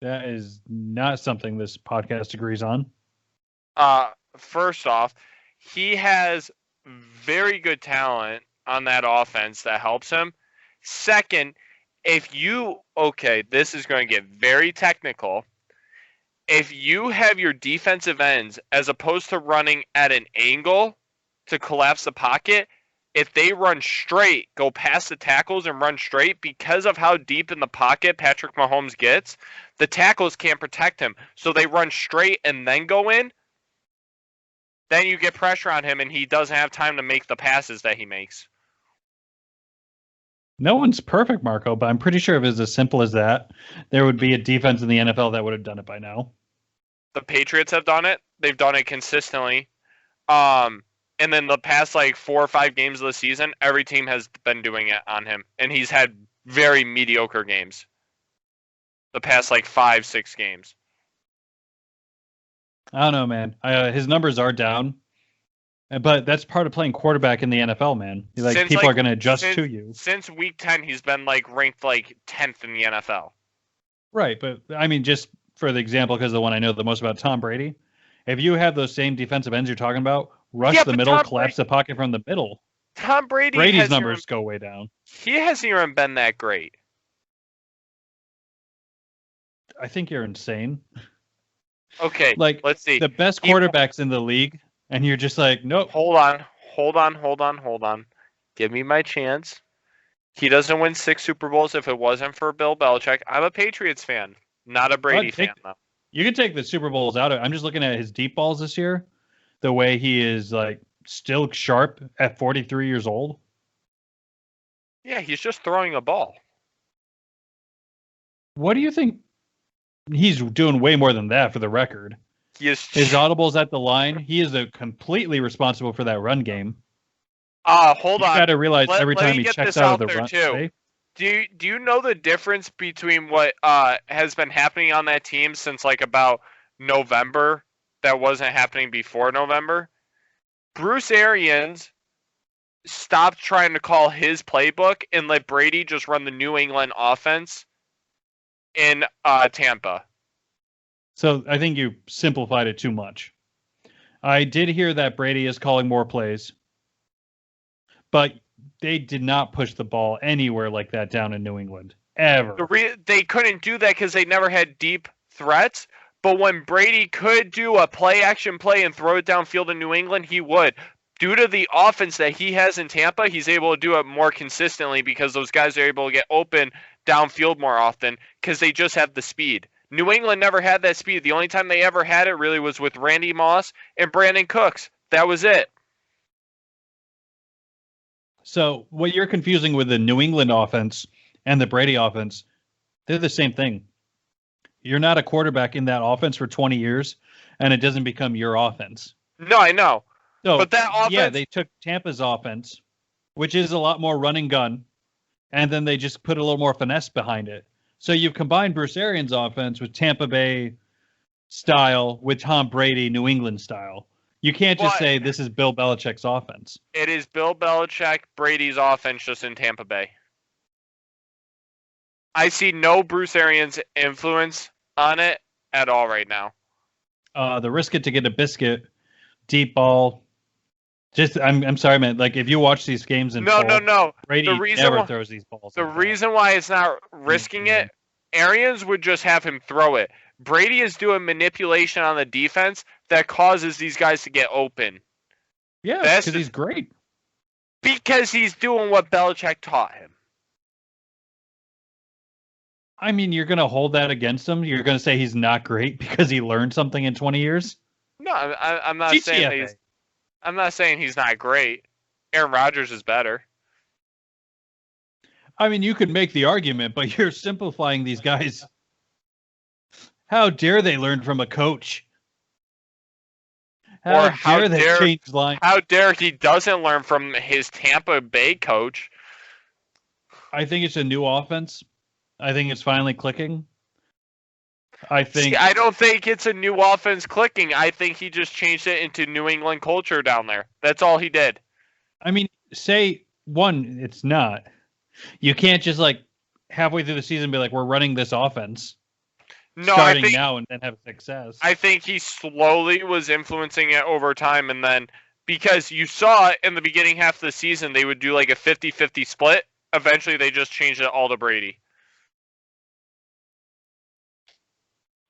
That is not something this podcast agrees on. First off, he has very good talent on that offense that helps him. Second, this is going to get very technical. If you have your defensive ends as opposed to running at an angle to collapse the pocket, if they run straight, go past the tackles and run straight, because of how deep in the pocket Patrick Mahomes gets, the tackles can't protect him. So they run straight and then go in. Then you get pressure on him and he doesn't have time to make the passes that he makes. No one's perfect, Marco, but I'm pretty sure if it was as simple as that, there would be a defense in the NFL that would have done it by now. The Patriots have done it. They've done it consistently. And then the past 4 or 5 games of the season, every team has been doing it on him. And he's had very mediocre games. The past 5, 6 games. I don't know, man. His numbers are down, but that's part of playing quarterback in the NFL, man. People are going to adjust to you. Since week 10, he's been ranked 10th in the NFL. Right, but I mean, just for the example, because the one I know the most about, Tom Brady. If you have those same defensive ends you're talking about, rush the middle, collapse the pocket from the middle. Tom Brady's numbers go way down. He hasn't even been that great. I think you're insane. Okay, let's see. The best quarterbacks in the league, and you're just like, nope. Hold on. Give me my chance. He doesn't win 6 Super Bowls if it wasn't for Bill Belichick. I'm a Patriots fan, not a Brady fan, though. You can take the Super Bowls out of it. I'm just looking at his deep balls this year. The way he is still sharp at 43 years old. Yeah, he's just throwing a ball. What do you think? He's doing way more than that, for the record. His audibles at the line. He is completely responsible for that run game. Hold on. You got to realize every time he checks out of the run. Too. Do you know the difference between what has been happening on that team since about November that wasn't happening before November? Bruce Arians stopped trying to call his playbook and let Brady just run the New England offense in Tampa. So I think you simplified it too much. I did hear that Brady is calling more plays, but they did not push the ball anywhere like that down in New England, ever. They couldn't do that because they never had deep threats, but when Brady could do a play-action play and throw it downfield in New England, he would. Due to the offense that he has in Tampa, he's able to do it more consistently because those guys are able to get open downfield more often because they just have the speed. New England never had that speed. The only time they ever had it really was with Randy Moss and Brandon Cooks. That was it. So what you're confusing with the New England offense and the Brady offense, they're the same thing. You're not a quarterback in that offense for 20 years, and it doesn't become your offense. No, I know. So, but that offense... Yeah, they took Tampa's offense, which is a lot more run and gun, and then they just put a little more finesse behind it. So you've combined Bruce Arians' offense with Tampa Bay style with Tom Brady New England style. You can't just say this is Bill Belichick's offense. It is Bill Belichick, Brady's offense just in Tampa Bay. I see no Bruce Arians influence on it at all right now. the risk it to get a biscuit, deep ball. Just I'm sorry, man. Like if you watch these games in No, no, full, no. The Brady reason never why throws these balls. the like that. reason why it's not risking it, Arians would just have him throw it. Brady is doing manipulation on the defense that causes these guys to get open. Yeah, That's because he's great. because he's doing what Belichick taught him. I mean, you're going to hold that against him. You're going to say he's not great because he learned something in 20 years. No, I'm not saying that I'm not saying he's not great. Aaron Rodgers is better. I mean, you could make the argument, but you're simplifying these guys. How dare they learn from a coach? How dare they change lines? How dare he doesn't learn from his Tampa Bay coach? I think it's a new offense. I think it's finally clicking. I don't think it's a new offense clicking. I think he just changed it into New England culture down there. That's all he did. I mean, it's not. You can't just like halfway through the season be like, we're running this offense. No, starting now and then have success. I think he slowly was influencing it over time, and then because you saw in the beginning half of the season they would do like a 50-50 split. Eventually they just changed it all to Brady.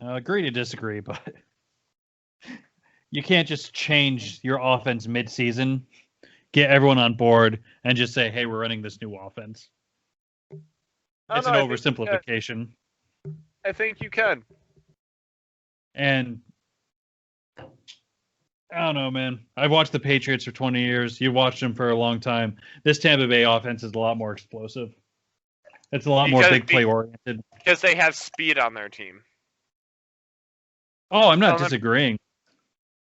Agree to disagree, but you can't just change your offense mid-season, get everyone on board, and just say, hey, we're running this new offense. It's an oversimplification. I think you can. And I don't know, man. I've watched the Patriots for 20 years. You've watched them for a long time. This Tampa Bay offense is a lot more explosive. It's a lot more big play oriented. Because they have speed on their team. Oh, I'm not disagreeing.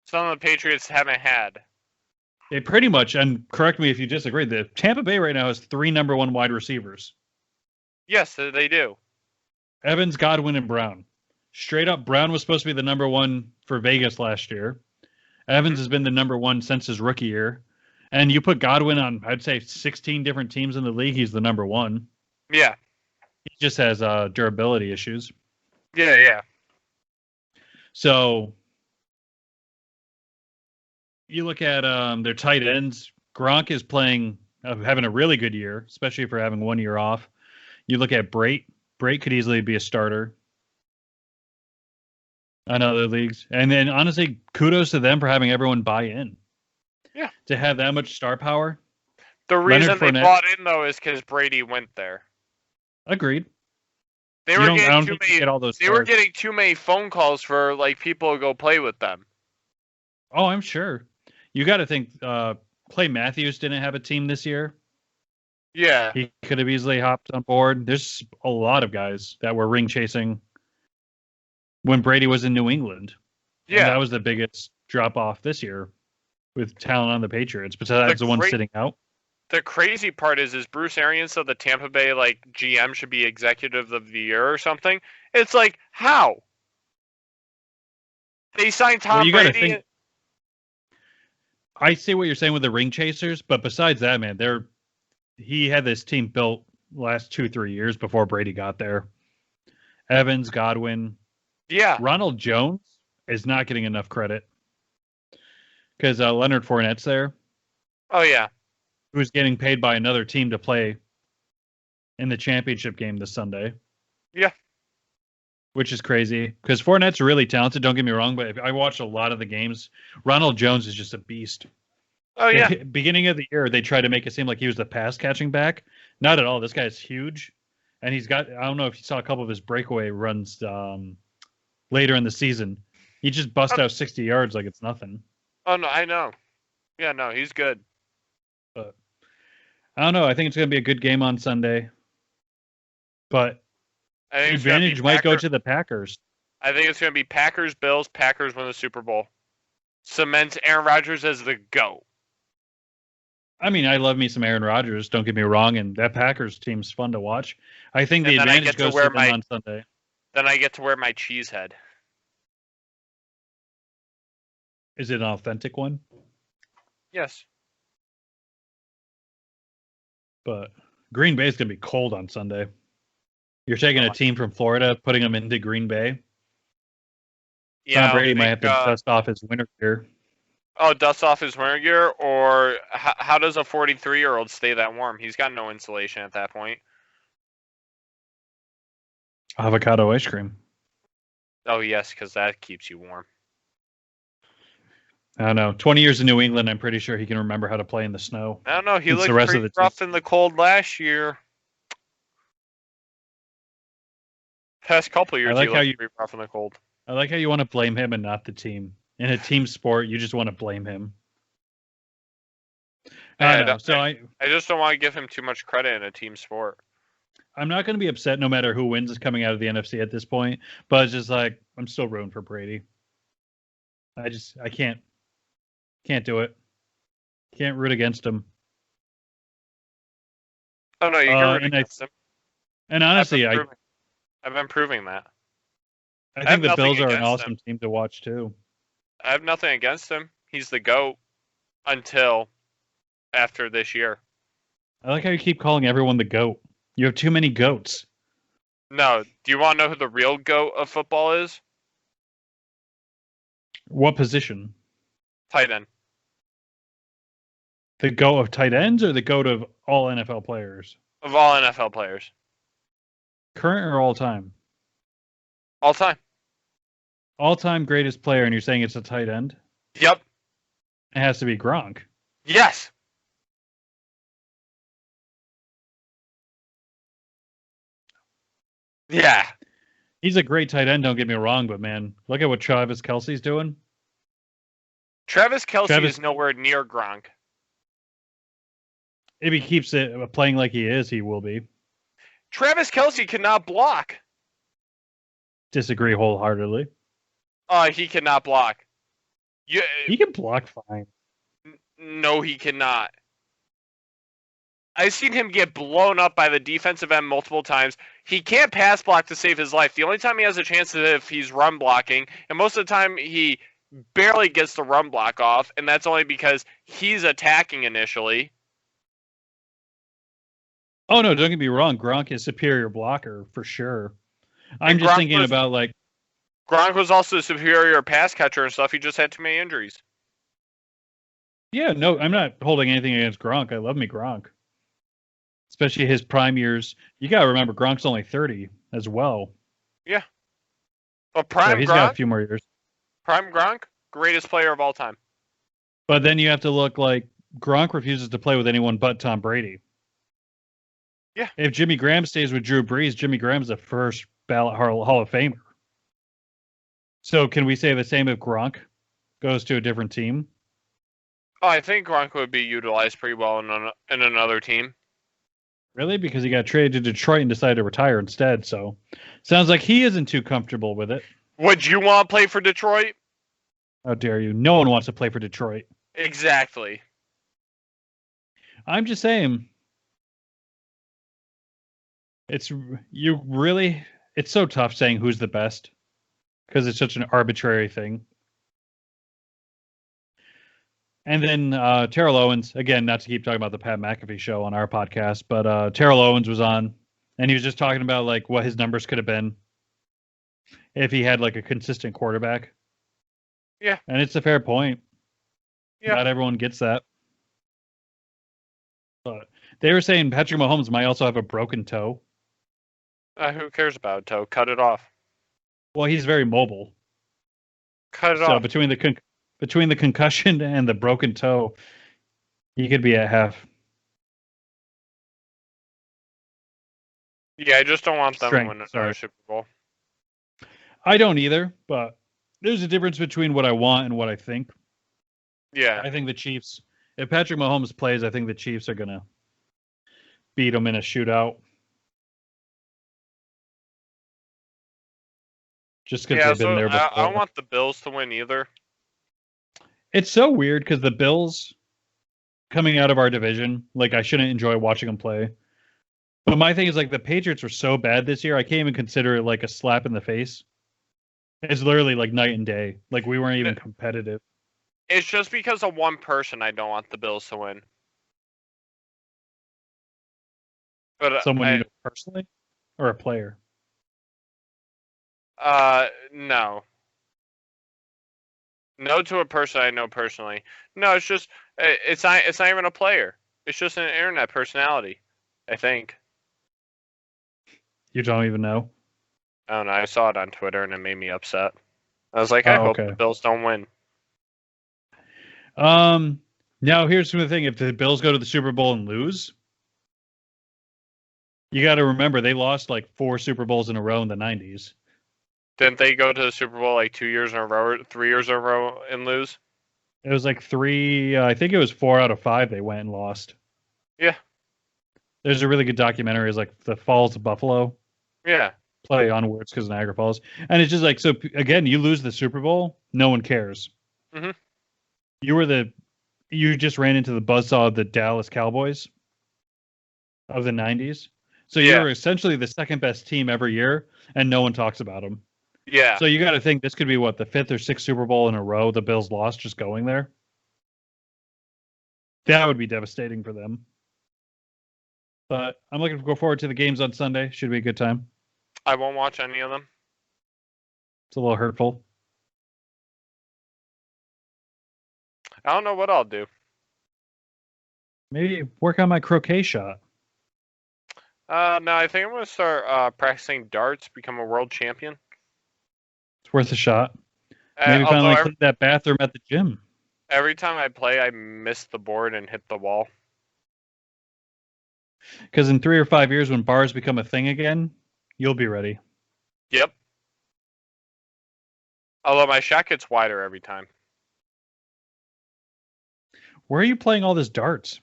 Some of the Patriots haven't had. They pretty much, and correct me if you disagree, the Tampa Bay right now has 3 number 1 wide receivers. Yes, they do. Evans, Godwin, and Brown. Straight up, Brown was supposed to be the number 1 for Vegas last year. Evans has been the number 1 since his rookie year. And you put Godwin on, I'd say, 16 different teams in the league, he's the number 1. Yeah. He just has durability issues. Yeah. So you look at their tight ends. Gronk is having a really good year, especially for having 1 year off. You look at Brate. Brate could easily be a starter on other leagues. And then, honestly, kudos to them for having everyone buy in. Yeah. To have that much star power. The reason they bought in, though, is because Brady went there. Agreed. They were getting too many phone calls for like people to go play with them. Oh, I'm sure. You got to think Clay Matthews didn't have a team this year. Yeah. He could have easily hopped on board. There's a lot of guys that were ring chasing when Brady was in New England. Yeah. And that was the biggest drop off this year with talent on the Patriots, besides the one sitting out. The crazy part is Bruce Arians said the Tampa Bay GM should be executive of the year or something. It's like, how? They signed Tom Brady. I see what you're saying with the ring chasers, but besides that, man, he had this team built last 2-3 years before Brady got there. Evans, Godwin. Yeah. Ronald Jones is not getting enough credit because Leonard Fournette's there. Oh, yeah. Who's getting paid by another team to play in the championship game this Sunday. Yeah. Which is crazy because Fournette's really talented, don't get me wrong, but I watched a lot of the games. Ronald Jones is just a beast. Oh, yeah. Beginning of the year, they tried to make it seem like he was the pass catching back. Not at all. This guy is huge. And he's got, I don't know if you saw a couple of his breakaway runs later in the season. He just bust out 60 yards like it's nothing. Oh, no, I know. Yeah, no, he's good. But I don't know. I think it's going to be a good game on Sunday. But the advantage might go to the Packers. I think it's going to be Packers-Bills. Packers win the Super Bowl. Cements Aaron Rodgers as the GOAT. I mean, I love me some Aaron Rodgers, don't get me wrong, and that Packers team's fun to watch. I think the advantage goes to them on Sunday. Then I get to wear my cheese head. Is it an authentic one? Yes. But Green Bay is going to be cold on Sunday. You're taking a team from Florida, putting them into Green Bay. Tom Yeah, I don't Brady might have think. to dust off his winter gear. Oh, dust off his winter gear, or how does a 43-year-old stay that warm? He's got no insulation at that point. Avocado ice cream. Oh yes, because that keeps you warm. I don't know. 20 years in New England, I'm pretty sure he can remember how to play in the snow. I don't know. He It's the looked rest of pretty the team. rough in the cold last year. Past couple years, like he how looked you- pretty rough in the cold. I like how you want to blame him and not the team. In a team sport, you just want to blame him. I know. So I just don't want to give him too much credit in a team sport. I'm not going to be upset no matter who wins is coming out of the NFC at this point. But it's just like I'm still rooting for Brady. I can't do it. Can't root against him. Oh no, you can root and against him. And honestly, I've been proving that. I have think the nothing Bills are an against awesome team to watch too. I have nothing against him. He's the GOAT until after this year. I like how you keep calling everyone the GOAT. You have too many goats. No, do you want to know who the real GOAT of football is? What position? Tight end. The GOAT of tight ends or the GOAT of all NFL players? Of all NFL players. Current or all time? All time. All time greatest player, and you're saying it's a tight end? Yep. It has to be Gronk. Yes. Yeah. He's a great tight end, don't get me wrong, but man, look at what Travis Kelce's doing. Travis Kelce is nowhere near Gronk. If he keeps it playing like he is, he will be. Travis Kelce cannot block. Disagree wholeheartedly. He cannot block. He can block fine. No, he cannot. I've seen him get blown up by the defensive end multiple times. He can't pass block to save his life. The only time he has a chance is if he's run blocking, and most of the time he barely gets the run block off, and that's only because he's attacking initially. Oh no, don't get me wrong. Gronk is superior blocker for sure. I'm just thinking about like Gronk was also a superior pass catcher and stuff. He just had too many injuries. Yeah, no, I'm not holding anything against Gronk. I love me Gronk. Especially his prime years. You got to remember, Gronk's only 30 as well. Yeah. But prime he's Gronk, got a few more years. Prime Gronk, greatest player of all time. But then you have to look like Gronk refuses to play with anyone but Tom Brady. Yeah. If Jimmy Graham stays with Drew Brees, Jimmy Graham's a first ballot Hall of Famer. So can we say the same if Gronk goes to a different team? Oh, I think Gronk would be utilized pretty well in another team. Really? Because he got traded to Detroit and decided to retire instead. So sounds like he isn't too comfortable with it. Would you want to play for Detroit? How dare you? No one wants to play for Detroit. Exactly. I'm just saying. It's so tough saying who's the best because it's such an arbitrary thing. And then Terrell Owens, again, not to keep talking about the Pat McAfee show on our podcast, but Terrell Owens was on, and he was just talking about like what his numbers could have been if he had like a consistent quarterback. Yeah. And it's a fair point. Yeah. Not everyone gets that. But they were saying Patrick Mahomes might also have a broken toe. Who cares about a toe? Cut it off. Well, he's very mobile. Cut it so off. between the concussion and the broken toe, he could be at half. Yeah, I just don't want them to win a Super Bowl. I don't either, but there's a difference between what I want and what I think. Yeah. I think the Chiefs, if Patrick Mahomes plays, I think the Chiefs are going to beat them in a shootout. Just because they've been there before. I don't want the Bills to win either. It's so weird because the Bills coming out of our division, like I shouldn't enjoy watching them play. But my thing is like the Patriots were so bad this year, I can't even consider it like a slap in the face. It's literally like night and day. Like we weren't even competitive. It's just because of one person I don't want the Bills to win. But someone you know personally, or a player? No. No, to a person I know personally. No, it's just it's not even a player. It's just an internet personality. I think. You don't even know. I don't know. I saw it on Twitter and it made me upset. I was like, I Oh, hope okay. the Bills don't win. Now here's the thing: if the Bills go to the Super Bowl and lose, you got to remember they lost like 4 Super Bowls in a row in the '90s. Didn't they go to the Super Bowl like 2 years in a row, or 3 years in a row, and lose? It was like 3. I think it was 4 out of 5 they went and lost. Yeah. There's a really good documentary. It's like the Falls of Buffalo. Yeah. Play on words because Niagara Falls, and it's just like so. Again, you lose the Super Bowl, no one cares. Mm-hmm. You just ran into the buzzsaw of the Dallas Cowboys of the '90s. So Yeah. you're essentially the second best team every year, and no one talks about them. Yeah. So you got to think this could be what the 5th or 6th Super Bowl in a row the Bills lost just going there. That would be devastating for them. But I'm looking to go forward to the games on Sunday. Should be a good time. I won't watch any of them. It's a little hurtful. I don't know what I'll do. Maybe work on my croquet shot. No, I think I'm gonna start practicing darts, become a world champion. It's worth a shot. Maybe finally clean that bathroom at the gym. Every time I play, I miss the board and hit the wall. Because in 3 or 5 years, when bars become a thing again, you'll be ready. Yep. Although my shot gets wider every time. Where are you playing all this darts?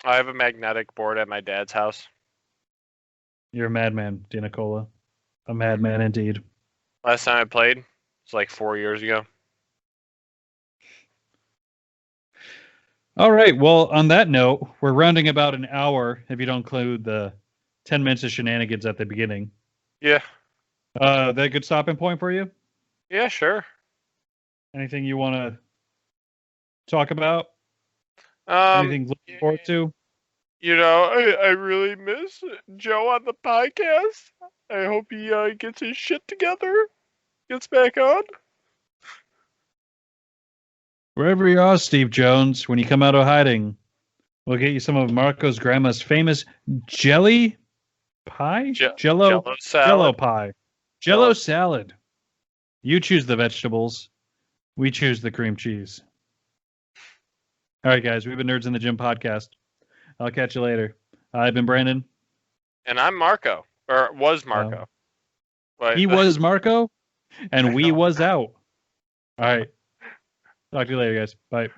I have a magnetic board at my dad's house. You're a madman, DiNicola. A madman indeed. Last time I played was like 4 years ago. All right. Well, on that note, we're rounding about an hour if you don't include the 10 minutes of shenanigans at the beginning. Yeah. That a good stopping point for you? Yeah, sure. Anything you want to talk about? Anything looking forward to? You know, I really miss Joe on the podcast. I hope he gets his shit together, gets back on. Wherever you are, Steve Jones, when you come out of hiding, we'll get you some of Marco's grandma's famous jelly pie? Jello salad. Jello pie. Jello salad. You choose the vegetables. We choose the cream cheese. All right, guys. We've been Nerds in the Gym podcast. I'll catch you later. I've been Brandon. And I'm Marco. Or was Marco. But he was Marco, and we was out. All right. Talk to you later, guys. Bye.